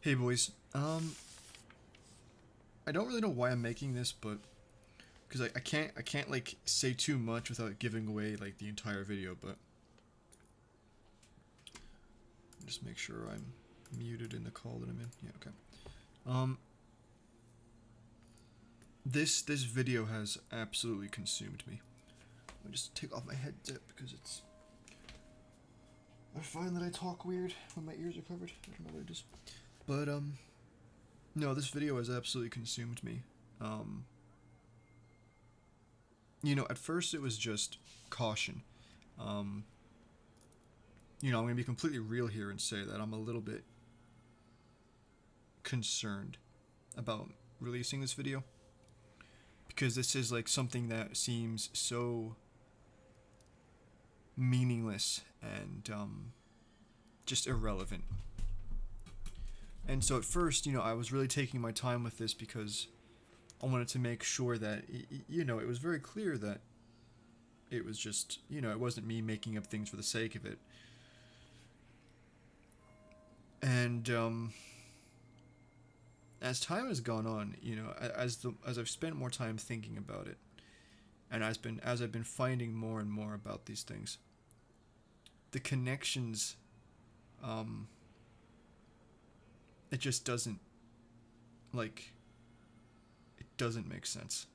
Hey boys, I don't really know why I'm making this, but because I can't like say too much without giving away like the entire video. But just make sure I'm muted in the call that I'm in. Yeah, okay. Um, this video has absolutely consumed me. Let me just take off my headset because it's. I find that I talk weird when my ears are covered. I don't know what it is, but no, this video has absolutely consumed me. Um, at first it was just caution. Um, I'm going to be completely real here and say that I'm a little bit concerned about releasing this video because this is like something that seems so meaningless and just irrelevant. And so at first, I was really taking my time with this because I wanted to make sure that, it was very clear that it was just, it wasn't me making up things for the sake of it. And as time has gone on, as I've spent more time thinking about it, and as I've been finding more and more about these things, the connections, um, it just doesn't like it doesn't make sense,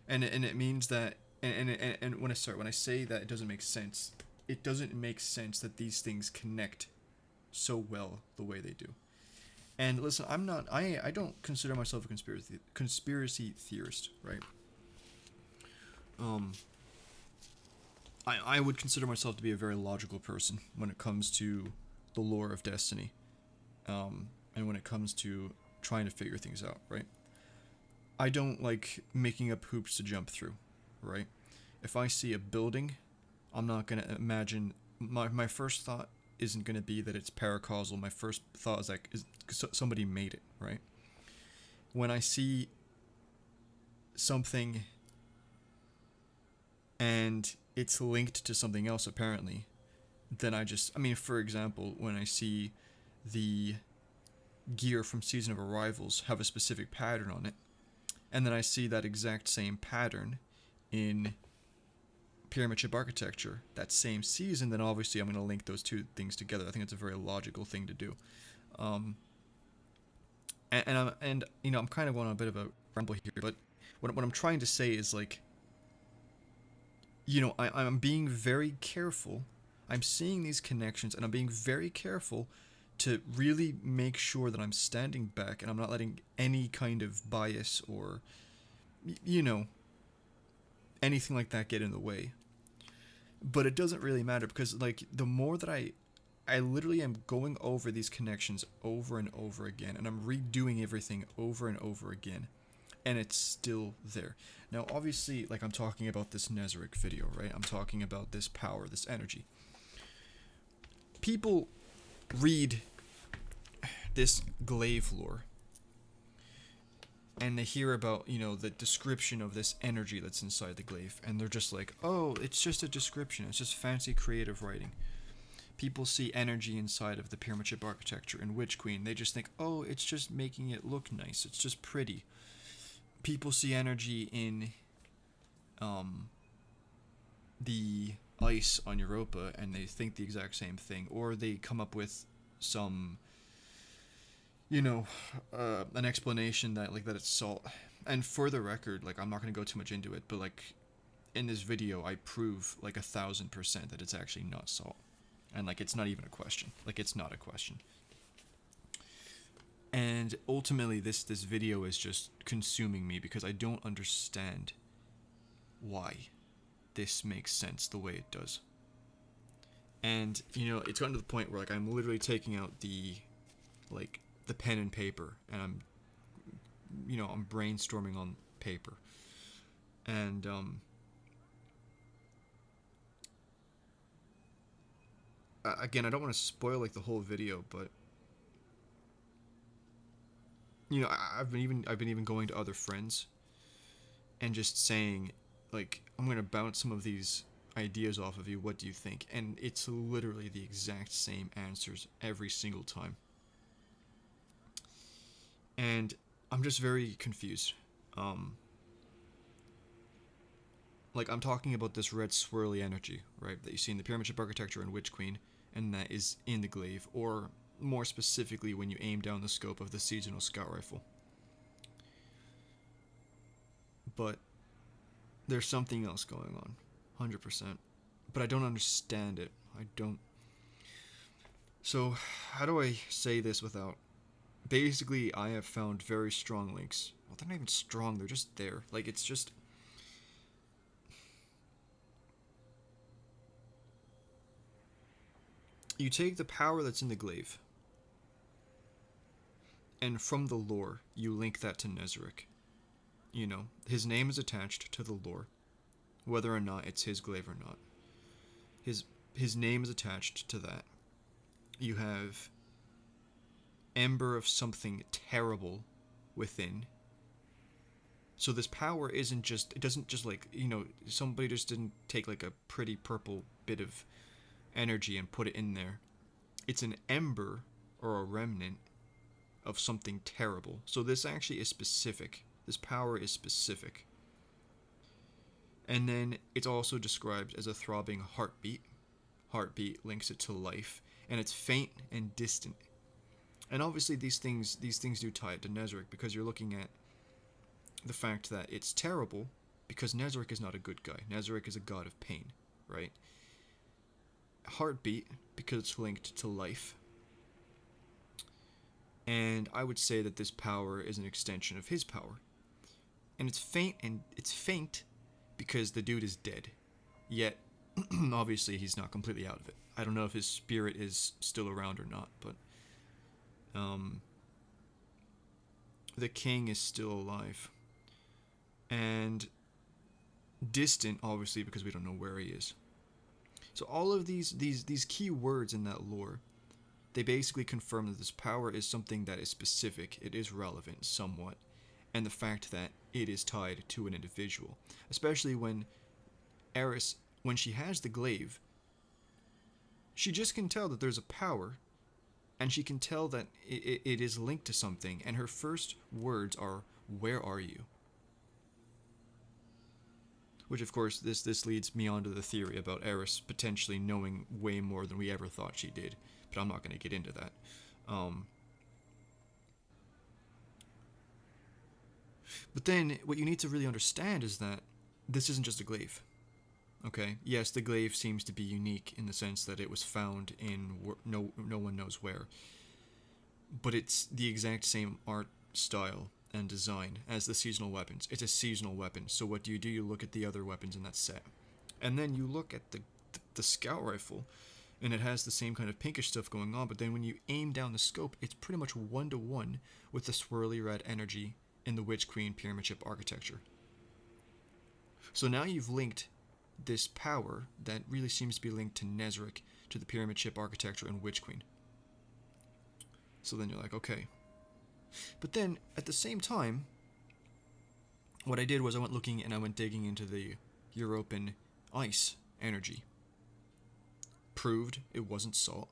and it means that and when I say that it doesn't make sense, it doesn't make sense that these things connect so well the way they do. And listen, I don't consider myself a conspiracy theorist, right? Um, I would consider myself to be a very logical person when it comes to the lore of Destiny, and when it comes to trying to figure things out, right? I don't like making up hoops to jump through, right? If I see a building, I'm not gonna imagine. My first thought isn't gonna be that it's paracausal. My first thought is like, is somebody made it, right? When I see something and it's linked to something else apparently, then I mean, for example, when I see the gear from Season of Arrivals have a specific pattern on it, and then I see that exact same pattern in Pyramid Ship Architecture that same season, then obviously I'm going to link those two things together. I think it's a very logical thing to do. Um, I'm kind of going on a bit of a ramble here, but what I'm trying to say is like, I'm being very careful. I'm seeing these connections, and I'm being very careful to really make sure that I'm standing back and I'm not letting any kind of bias or, you know, anything like that get in the way. But it doesn't really matter because, like, the more that I literally am going over these connections over and over again, and I'm redoing everything over and over again, and it's still there. Now, obviously, like, I'm talking about this Nezarec video, right? I'm talking about this power, this energy. People read this glaive lore and they hear about, the description of this energy that's inside the glaive, and they're just like, oh, it's just a description, it's just fancy creative writing. People see energy inside of the Pyramid Ship Architecture and Witch Queen, they just think, oh, it's just making it look nice, it's just pretty. People see energy in the ice on Europa and they think the exact same thing, or they come up with some, an explanation that like that it's salt. And for the record, like, I'm not gonna go too much into it, but like, in this video I prove like 1,000% that it's actually not salt, and like, it's not even a question. Like, it's not a question. And ultimately, this video is just consuming me because I don't understand why this makes sense the way it does. And it's gotten to the point where like I'm literally taking out the pen and paper, and I'm brainstorming on paper. And again, I don't want to spoil like the whole video, but I've been even going to other friends and just saying, like, I'm gonna bounce some of these ideas off of you. What do you think? And it's literally the exact same answers every single time. And I'm just very confused. Um, like, I'm talking about this red swirly energy, right, that you see in the Pyramid Ship Architecture and Witch Queen, and that is in the glaive, or more specifically when you aim down the scope of the Seasonal Scout Rifle. But there's something else going on, 100%. But I don't understand it. I don't. So, how do I say this without. Basically, I have found very strong links. Well, they're not even strong, they're just there. Like, it's just. You take the power that's in the glaive, and from the lore, you link that to Nezarec. You know, his name is attached to the lore, whether or not it's his glaive or not. His his name is attached to that. You have ember of something terrible within. So this power isn't just, it doesn't just like, somebody just didn't take like a pretty purple bit of energy and put it in there. It's an ember or a remnant of something terrible. So this actually is specific. This power is specific. And then it's also described as a throbbing heartbeat. Heartbeat links it to life, and it's faint and distant. And obviously these things do tie it to Nezarec, because you're looking at the fact that it's terrible because Nezarec is not a good guy. Nezarec is a god of pain, right? Heartbeat because it's linked to life. And I would say that this power is an extension of his power. And it's faint because the dude is dead. Yet obviously he's not completely out of it. I don't know if his spirit is still around or not, but the king is still alive. And distant, obviously, because we don't know where he is. So all of these key words in that lore, they basically confirm that this power is something that is specific, it is relevant somewhat, and the fact that it is tied to an individual. Especially when Eris, when she has the glaive, she just can tell that there's a power, and she can tell that it is linked to something, and her first words are, "Where are you?" Which, of course, this leads me on to the theory about Eris potentially knowing way more than we ever thought she did. But I'm not going to get into that. But then, what you need to really understand is that this isn't just a glaive. Okay? Yes, the glaive seems to be unique in the sense that it was found in no one knows where. But it's the exact same art style and design as the seasonal weapons. It's a seasonal weapon, so what do? You look at the other weapons in that set. And then you look at the scout rifle, and it has the same kind of pinkish stuff going on, but then when you aim down the scope, it's pretty much 1-to-1 with the swirly red energy in the Witch Queen Pyramid Ship architecture. So now you've linked this power that really seems to be linked to Nezarec, to the Pyramid Ship architecture and Witch Queen. So then you're like, okay. But then, at the same time, what I did was I went looking and I went digging into the European ice energy. Proved it wasn't salt.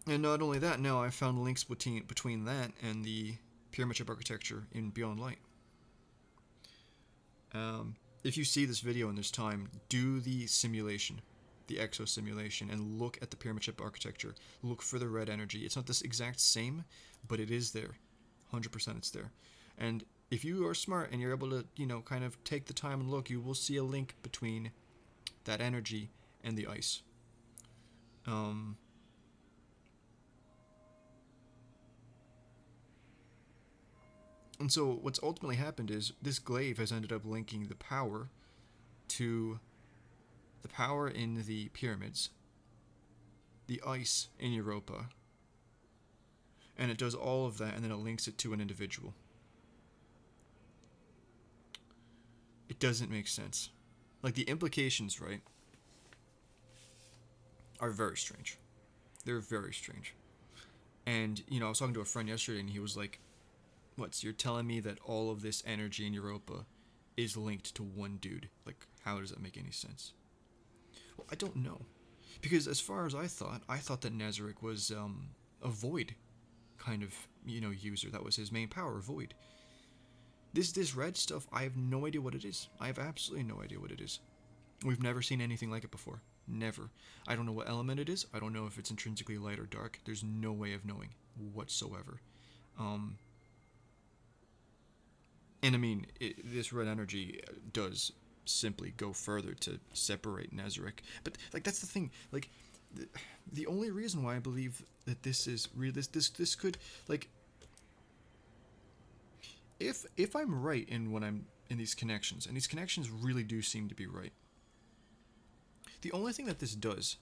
And not only that, now I found links between that and the Pyramid Ship architecture in Beyond Light. If you see this video in this time, do the simulation, the exo simulation, and look at the Pyramid Ship architecture. Look for the red energy. It's not this exact same, but it is there. 100% it's there. And if you are smart and you're able to, kind of take the time and look, you will see a link between that energy and the ice. And so what's ultimately happened is this glaive has ended up linking the power to the power in the pyramids, the ice in Europa, and it does all of that, and then it links it to an individual. It doesn't make sense. Like, the implications, right, are very strange. They're very strange. And, I was talking to a friend yesterday, and he was like, "What, so you're telling me that all of this energy in Europa is linked to one dude? Like, how does that make any sense?" Well, I don't know. Because as far as I thought that Nezarec was a void kind of, user. That was his main power, Void. This red stuff, I have no idea what it is. I have absolutely no idea what it is. We've never seen anything like it before. Never. I don't know what element it is. I don't know if it's intrinsically light or dark. There's no way of knowing whatsoever. And I mean, this red energy does simply go further to separate Nezarec. But like, that's the thing. Like, the only reason why I believe that this is real, this could, like, if I'm right in what I'm in these connections, and these connections really do seem to be right. The only thing that this does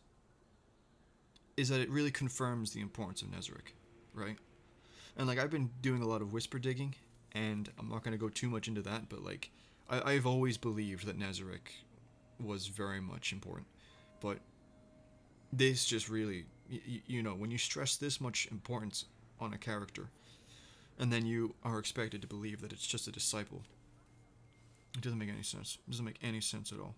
is that it really confirms the importance of Nezarec, right? And like, I've been doing a lot of whisper digging, and I'm not going to go too much into that, but like, I've always believed that Nezarec was very much important. But this just really, when you stress this much importance on a character, and then you are expected to believe that it's just a disciple, it doesn't make any sense. It doesn't make any sense at all.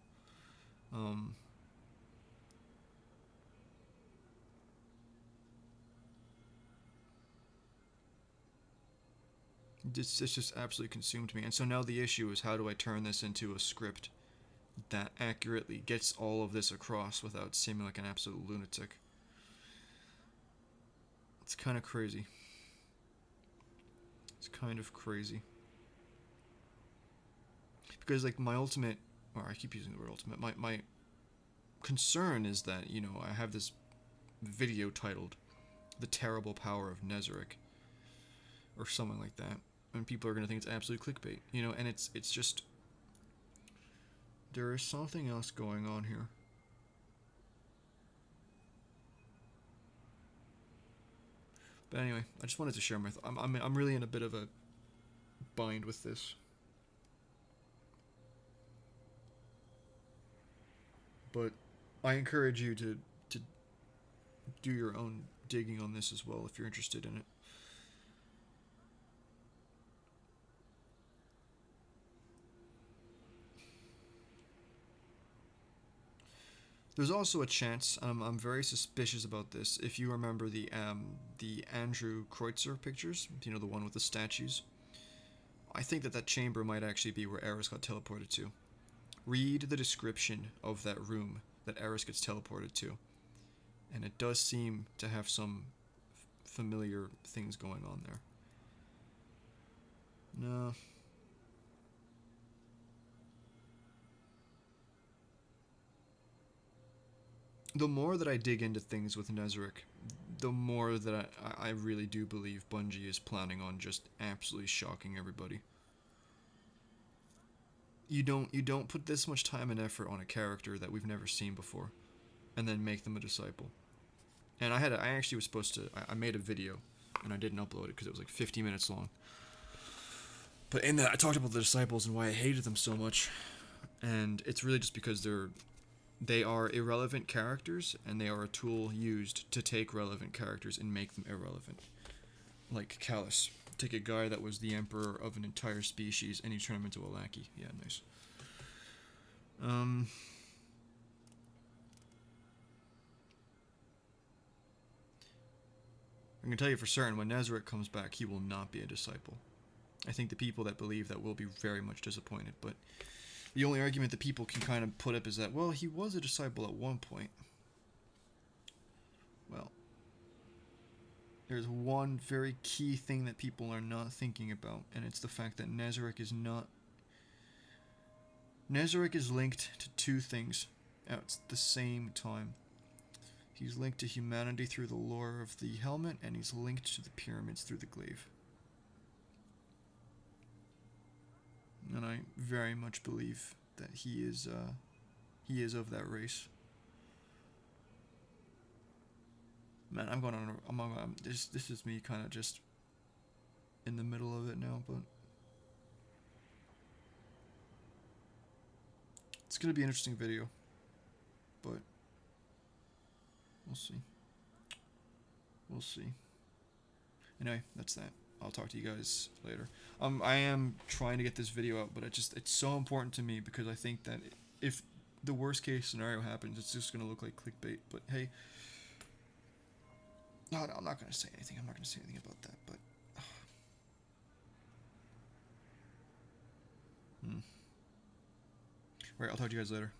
It's just absolutely consumed me. And so now the issue is, how do I turn this into a script that accurately gets all of this across without seeming like an absolute lunatic? It's kind of crazy. It's kind of crazy. Because like, my ultimate, or I keep using the word ultimate, my concern is that, I have this video titled "The Terrible Power of Nezarec," or something like that, and people are going to think it's absolute clickbait, and it's just, there is something else going on here. But anyway, I just wanted to share my I'm really in a bit of a bind with this. But I encourage you to do your own digging on this as well if you're interested in it. There's also a chance, I'm very suspicious about this, if you remember the Andrew Kreutzer pictures, the one with the statues. I think that chamber might actually be where Eris got teleported to. Read the description of that room that Eris gets teleported to, and it does seem to have some familiar things going on there. No. The more that I dig into things with Nezarec, the more that I really do believe Bungie is planning on just absolutely shocking everybody. You don't put this much time and effort on a character that we've never seen before, and then make them a disciple. And I actually was supposed to, I made a video, and I didn't upload it because it was like 50 minutes long. But in that, I talked about the disciples and why I hated them so much, and it's really just because they are irrelevant characters, and they are a tool used to take relevant characters and make them irrelevant. Like Callus. Take a guy that was the emperor of an entire species, and you turn him into a lackey. Yeah, nice. I'm going to tell you for certain, when Nezarec comes back, he will not be a disciple. I think the people that believe that will be very much disappointed, but the only argument that people can kind of put up is that, well, he was a disciple at one point. Well, there's one very key thing that people are not thinking about, and it's the fact that Nezarec is not... Nezarec is linked to two things at the same time. He's linked to humanity through the lore of the helmet, and he's linked to the pyramids through the glaive. And I very much believe that he is of that race. Man, I'm going on. This is me kind of just in the middle of it now, but it's gonna be an interesting video. But we'll see. We'll see. Anyway, that's that. I'll talk to you guys later. I am trying to get this video out, but it's so important to me because I think that if the worst case scenario happens, it's just gonna look like clickbait. But hey, no, I'm not gonna say anything. I'm not gonna say anything about that. Right, I'll talk to you guys later.